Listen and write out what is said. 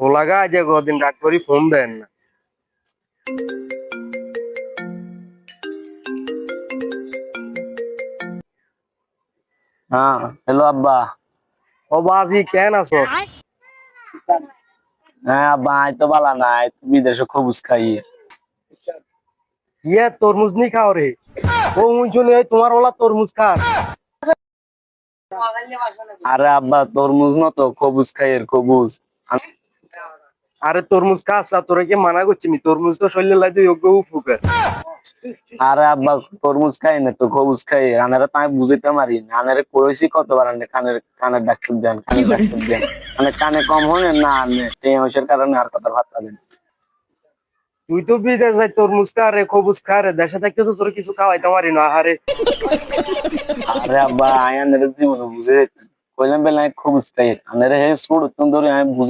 ও লাগা যে কদিন রাত করি ফোন দেন না। হ্যাঁ, হ্যালো আব্বা। ও বাজি কেন আছো? হ্যাঁ আব্বা, আই তো বালা নাই, বিদেশে খবুজ খাই। ইয়ে তরমুজ নি খাও রে। ও মুই শুনি ওই তোমার ওলা তরমুজ খাস। আরে আব্বা, তরমুজ না তো খবুজ খাই, এর খবুজ। আরে তরমুজ খাস না, তোরা কি মানা করছি নি? তরমুজ তো শরীরে লাই যোগ্য উপকার। আরে আব্বা, তরমুজ খাই না তো খবুজ খাই। আনারে তো আমি বুঝাইতে পারি না। আনারে কইছি কতবার, আনে কানের কানের ডাক্তার দেন, কানের ডাক্তার দেন। মানে কানে কম হনে না, আনে টেনশনের কারণে আর কথা ভাবতা দেন। তুই তো বিদেশ যাই তরমুজ খা রে, খবুজ খা রে, দেশে থাকতে তো তোর কিছু খাওয়াইতে পারি না। আহারে আরে আব্বা, আই আনারে জীবনে বুঝে কইলাম বেলা খবুজ খাই। আনারে হে সুর উত্তম ধরে আমি বুঝে